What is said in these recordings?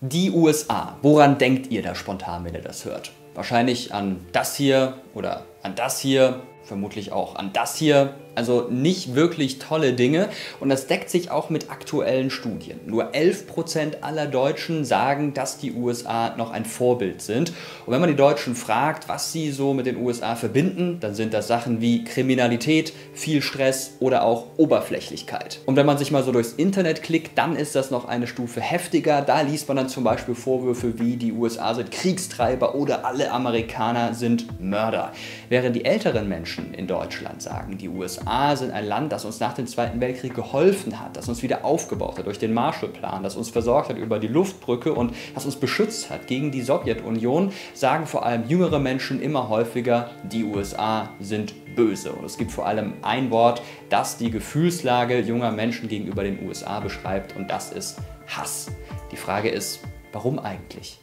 Die USA. Woran denkt ihr da spontan, wenn ihr das hört? Wahrscheinlich an das hier oder an das hier, vermutlich auch an das hier. Also nicht wirklich tolle Dinge und das deckt sich auch mit aktuellen Studien. Nur 11% aller Deutschen sagen, dass die USA noch ein Vorbild sind. Und wenn man die Deutschen fragt, was sie so mit den USA verbinden, dann sind das Sachen wie Kriminalität, viel Stress oder auch Oberflächlichkeit. Und wenn man sich mal so durchs Internet klickt, dann ist das noch eine Stufe heftiger. Da liest man dann zum Beispiel Vorwürfe wie die USA sind Kriegstreiber oder alle Amerikaner sind Mörder. Während die älteren Menschen in Deutschland sagen, die USA sind ein Land, das uns nach dem Zweiten Weltkrieg geholfen hat, das uns wieder aufgebaut hat durch den Marshallplan, das uns versorgt hat über die Luftbrücke und das uns beschützt hat gegen die Sowjetunion, sagen vor allem jüngere Menschen immer häufiger, die USA sind böse. Und es gibt vor allem ein Wort, das die Gefühlslage junger Menschen gegenüber den USA beschreibt und das ist Hass. Die Frage ist, warum eigentlich?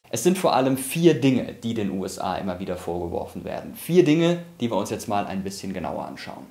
Es sind vor allem 4 Dinge, die den USA immer wieder vorgeworfen werden. 4 Dinge, die wir uns jetzt mal ein bisschen genauer anschauen.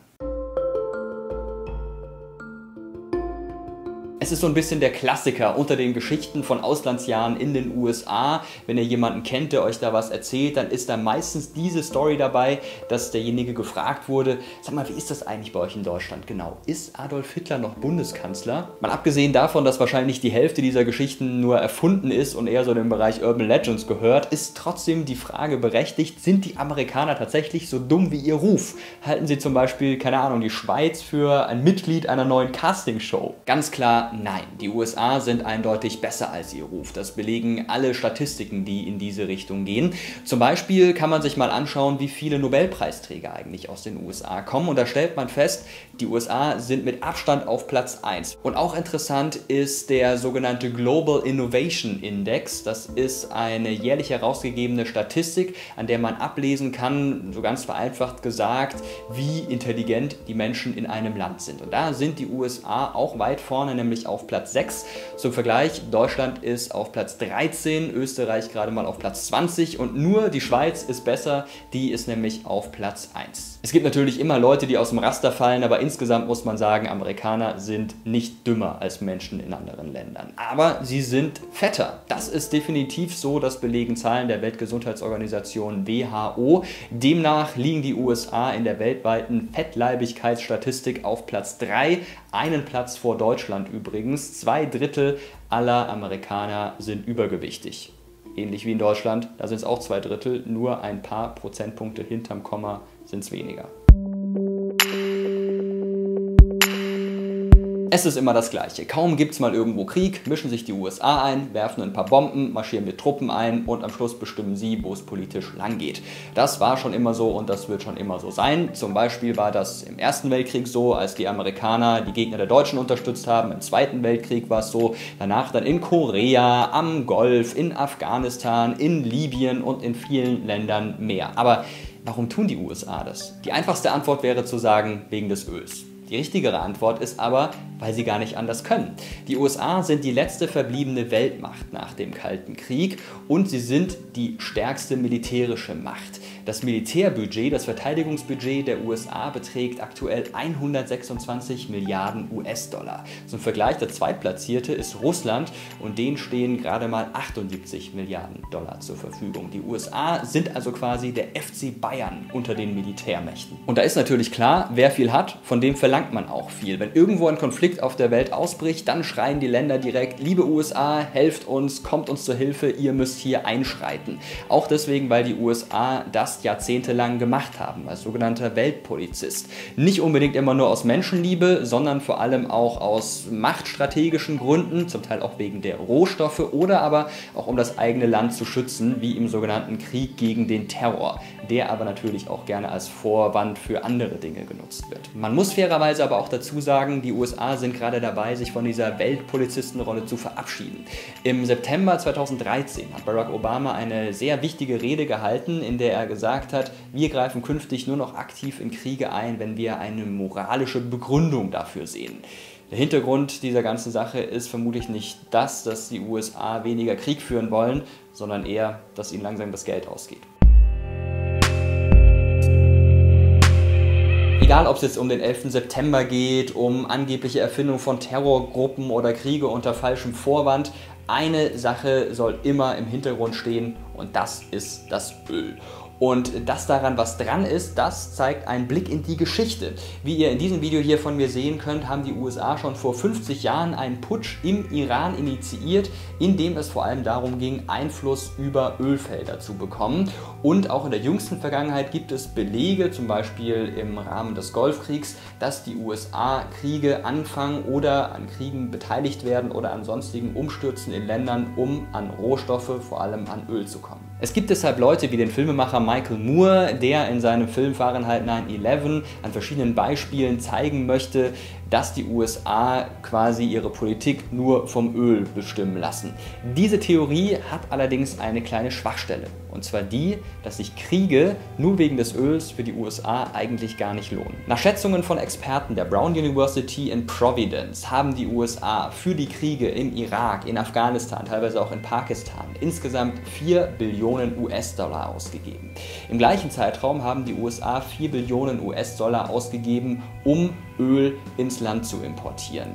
Es ist so ein bisschen der Klassiker unter den Geschichten von Auslandsjahren in den USA. Wenn ihr jemanden kennt, der euch da was erzählt, dann ist da meistens diese Story dabei, dass derjenige gefragt wurde, sag mal, wie ist das eigentlich bei euch in Deutschland genau? Ist Adolf Hitler noch Bundeskanzler? Mal abgesehen davon, dass wahrscheinlich die Hälfte dieser Geschichten nur erfunden ist und eher so in den Bereich Urban Legends gehört, ist trotzdem die Frage berechtigt, sind die Amerikaner tatsächlich so dumm wie ihr Ruf? Halten sie zum Beispiel, keine Ahnung, die Schweiz für ein Mitglied einer neuen Castingshow? Ganz klar, nein, die USA sind eindeutig besser als ihr Ruf. Das belegen alle Statistiken, die in diese Richtung gehen. Zum Beispiel kann man sich mal anschauen, wie viele Nobelpreisträger eigentlich aus den USA kommen. Und da stellt man fest, die USA sind mit Abstand auf Platz 1. Und auch interessant ist der sogenannte Global Innovation Index. Das ist eine jährlich herausgegebene Statistik, an der man ablesen kann, so ganz vereinfacht gesagt, wie intelligent die Menschen in einem Land sind. Und da sind die USA auch weit vorne, nämlich auf Platz 6. Zum Vergleich, Deutschland ist auf Platz 13, Österreich gerade mal auf Platz 20 und nur die Schweiz ist besser, die ist nämlich auf Platz 1. Es gibt natürlich immer Leute, die aus dem Raster fallen, aber insgesamt muss man sagen, Amerikaner sind nicht dümmer als Menschen in anderen Ländern. Aber sie sind fetter. Das ist definitiv so, das belegen Zahlen der Weltgesundheitsorganisation WHO. Demnach liegen die USA in der weltweiten Fettleibigkeitsstatistik auf Platz 3, einen Platz vor Deutschland übrigens. 2/3 aller Amerikaner sind übergewichtig. Ähnlich wie in Deutschland, da sind es auch 2/3, nur ein paar Prozentpunkte hinterm Komma sind es weniger. Es ist immer das Gleiche. Kaum gibt es mal irgendwo Krieg, mischen sich die USA ein, werfen ein paar Bomben, marschieren mit Truppen ein und am Schluss bestimmen sie, wo es politisch lang geht. Das war schon immer so und das wird schon immer so sein. Zum Beispiel war das im Ersten Weltkrieg so, als die Amerikaner die Gegner der Deutschen unterstützt haben. Im Zweiten Weltkrieg war es so, danach dann in Korea, am Golf, in Afghanistan, in Libyen und in vielen Ländern mehr. Aber warum tun die USA das? Die einfachste Antwort wäre zu sagen, wegen des Öls. Die richtigere Antwort ist aber, weil sie gar nicht anders können. Die USA sind die letzte verbliebene Weltmacht nach dem Kalten Krieg und sie sind die stärkste militärische Macht. Das Militärbudget, das Verteidigungsbudget der USA beträgt aktuell 126 Milliarden US-Dollar. Zum Vergleich, der Zweitplatzierte ist Russland und denen stehen gerade mal 78 Milliarden Dollar zur Verfügung. Die USA sind also quasi der FC Bayern unter den Militärmächten. Und da ist natürlich klar, wer viel hat, von dem verlangt man auch viel. Wenn irgendwo ein Konflikt auf der Welt ausbricht, dann schreien die Länder direkt, liebe USA, helft uns, kommt uns zur Hilfe, ihr müsst hier einschreiten. Auch deswegen, weil die USA das jahrzehntelang gemacht haben, als sogenannter Weltpolizist. Nicht unbedingt immer nur aus Menschenliebe, sondern vor allem auch aus machtstrategischen Gründen, zum Teil auch wegen der Rohstoffe oder aber auch um das eigene Land zu schützen, wie im sogenannten Krieg gegen den Terror, der aber natürlich auch gerne als Vorwand für andere Dinge genutzt wird. Man muss fairerweise aber auch dazu sagen, die USA sind gerade dabei, sich von dieser Weltpolizistenrolle zu verabschieden. Im September 2013 hat Barack Obama eine sehr wichtige Rede gehalten, in der er gesagt hat, wir greifen künftig nur noch aktiv in Kriege ein, wenn wir eine moralische Begründung dafür sehen. Der Hintergrund dieser ganzen Sache ist vermutlich nicht das, dass die USA weniger Krieg führen wollen, sondern eher, dass ihnen langsam das Geld ausgeht. Egal, ob es jetzt um den 11. September geht, um angebliche Erfindung von Terrorgruppen oder Kriege unter falschem Vorwand, eine Sache soll immer im Hintergrund stehen und das ist das Öl. Und dass daran was dran ist, das zeigt ein Blick in die Geschichte. Wie ihr in diesem Video hier von mir sehen könnt, haben die USA schon vor 50 Jahren einen Putsch im Iran initiiert, in dem es vor allem darum ging, Einfluss über Ölfelder zu bekommen. Und auch in der jüngsten Vergangenheit gibt es Belege, zum Beispiel im Rahmen des Golfkriegs, dass die USA Kriege anfangen oder an Kriegen beteiligt werden oder an sonstigen Umstürzen in Ländern, um an Rohstoffe, vor allem an Öl zu kommen. Es gibt deshalb Leute wie den Filmemacher Michael Moore, der in seinem Film Fahrenheit 9/11 an verschiedenen Beispielen zeigen möchte, dass die USA quasi ihre Politik nur vom Öl bestimmen lassen. Diese Theorie hat allerdings eine kleine Schwachstelle. Und zwar die, dass sich Kriege nur wegen des Öls für die USA eigentlich gar nicht lohnen. Nach Schätzungen von Experten der Brown University in Providence haben die USA für die Kriege im Irak, in Afghanistan, teilweise auch in Pakistan insgesamt 4 Billionen US-Dollar ausgegeben. Im gleichen Zeitraum haben die USA 4 Billionen US-Dollar ausgegeben, um Öl ins Land zu importieren.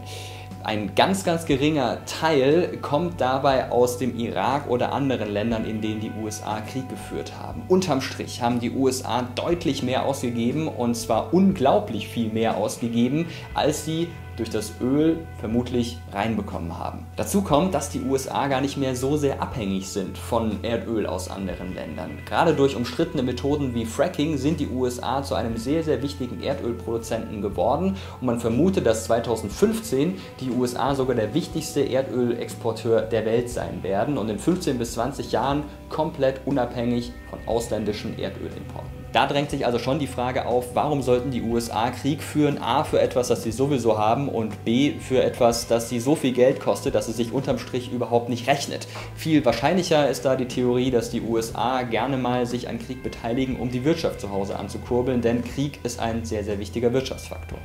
Ein ganz geringer Teil kommt dabei aus dem Irak oder anderen Ländern, in denen die USA Krieg geführt haben. Unterm Strich haben die USA deutlich mehr ausgegeben und zwar unglaublich viel mehr ausgegeben, als sie durch das Öl vermutlich reinbekommen haben. Dazu kommt, dass die USA gar nicht mehr so sehr abhängig sind von Erdöl aus anderen Ländern. Gerade durch umstrittene Methoden wie Fracking sind die USA zu einem sehr wichtigen Erdölproduzenten geworden und man vermutet, dass 2015 die USA sogar der wichtigste Erdölexporteur der Welt sein werden und in 15 bis 20 Jahren komplett unabhängig von ausländischen Erdölimporten. Da drängt sich also schon die Frage auf, warum sollten die USA Krieg führen, a. für etwas, das sie sowieso haben und b. für etwas, das sie so viel Geld kostet, dass es sich unterm Strich überhaupt nicht rechnet. Viel wahrscheinlicher ist da die Theorie, dass die USA gerne mal sich an Krieg beteiligen, um die Wirtschaft zu Hause anzukurbeln, denn Krieg ist ein sehr wichtiger Wirtschaftsfaktor.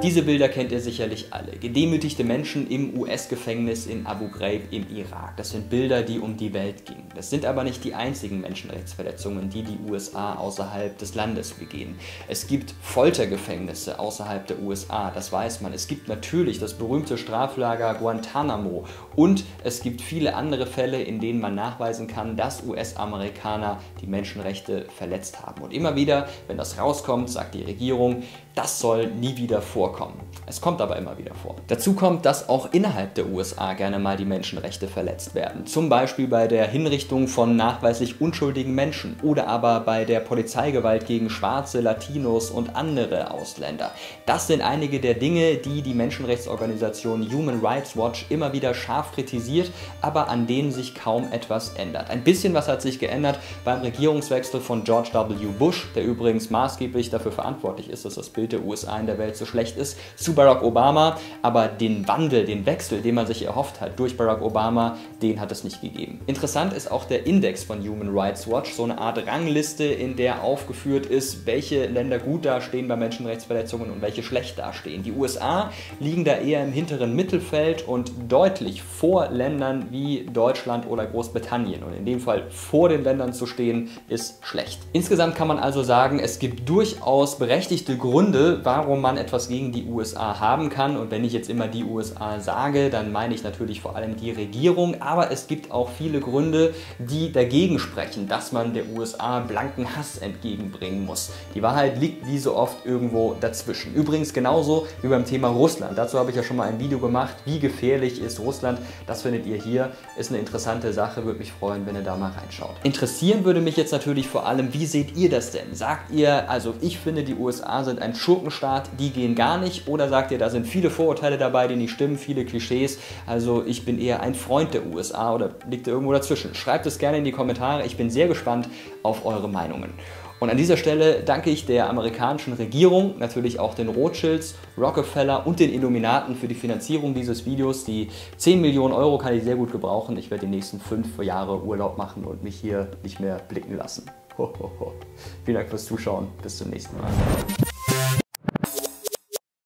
Diese Bilder kennt ihr sicherlich alle. Gedemütigte Menschen im US-Gefängnis in Abu Ghraib im Irak. Das sind Bilder, die um die Welt gingen. Das sind aber nicht die einzigen Menschenrechtsverletzungen, die die USA außerhalb des Landes begehen. Es gibt Foltergefängnisse außerhalb der USA, das weiß man. Es gibt natürlich das berühmte Straflager Guantanamo und es gibt viele andere Fälle, in denen man nachweisen kann, dass US-Amerikaner die Menschenrechte verletzt haben. Und immer wieder, wenn das rauskommt, sagt die Regierung, das soll nie wieder vorkommen. Es kommt aber immer wieder vor. Dazu kommt, dass auch innerhalb der USA gerne mal die Menschenrechte verletzt werden. Zum Beispiel bei der Hinrichtung von nachweislich unschuldigen Menschen oder aber bei der Polizeigewalt gegen Schwarze, Latinos und andere Ausländer. Das sind einige der Dinge, die die Menschenrechtsorganisation Human Rights Watch immer wieder scharf kritisiert, aber an denen sich kaum etwas ändert. Ein bisschen was hat sich geändert beim Regierungswechsel von George W. Bush, der übrigens maßgeblich dafür verantwortlich ist, dass das Bild der USA in der Welt so schlecht ist, zu Barack Obama, aber den Wandel, den Wechsel, den man sich erhofft hat durch Barack Obama, den hat es nicht gegeben. Interessant ist auch der Index von Human Rights Watch, so eine Art Rangliste, in der aufgeführt ist, welche Länder gut dastehen bei Menschenrechtsverletzungen und welche schlecht dastehen. Die USA liegen da eher im hinteren Mittelfeld und deutlich vor Ländern wie Deutschland oder Großbritannien. Und in dem Fall vor den Ländern zu stehen, ist schlecht. Insgesamt kann man also sagen, es gibt durchaus berechtigte Gründe, warum man etwas gegen die USA haben kann. Und wenn ich jetzt immer die USA sage, dann meine ich natürlich vor allem die Regierung. Aber es gibt auch viele Gründe, die dagegen sprechen, dass man der USA blanken Hass entgegenbringen muss. Die Wahrheit liegt wie so oft irgendwo dazwischen. Übrigens genauso wie beim Thema Russland. Dazu habe ich ja schon mal ein Video gemacht. Wie gefährlich ist Russland? Das findet ihr hier. Ist eine interessante Sache. Würde mich freuen, wenn ihr da mal reinschaut. Interessieren würde mich jetzt natürlich vor allem, wie seht ihr das denn? Sagt ihr, also ich finde, die USA sind ein Schurkenstaat, die gehen gar nicht? Oder sagt ihr, da sind viele Vorurteile dabei, die nicht stimmen, viele Klischees? Also ich bin eher ein Freund der USA oder liegt ihr irgendwo dazwischen? Schreibt es gerne in die Kommentare. Ich bin sehr gespannt auf eure Meinungen. Und an dieser Stelle danke ich der amerikanischen Regierung, natürlich auch den Rothschilds, Rockefeller und den Illuminaten für die Finanzierung dieses Videos. Die 10 Millionen Euro kann ich sehr gut gebrauchen. Ich werde die nächsten 5 Jahre Urlaub machen und mich hier nicht mehr blicken lassen. Vielen Dank fürs Zuschauen. Bis zum nächsten Mal.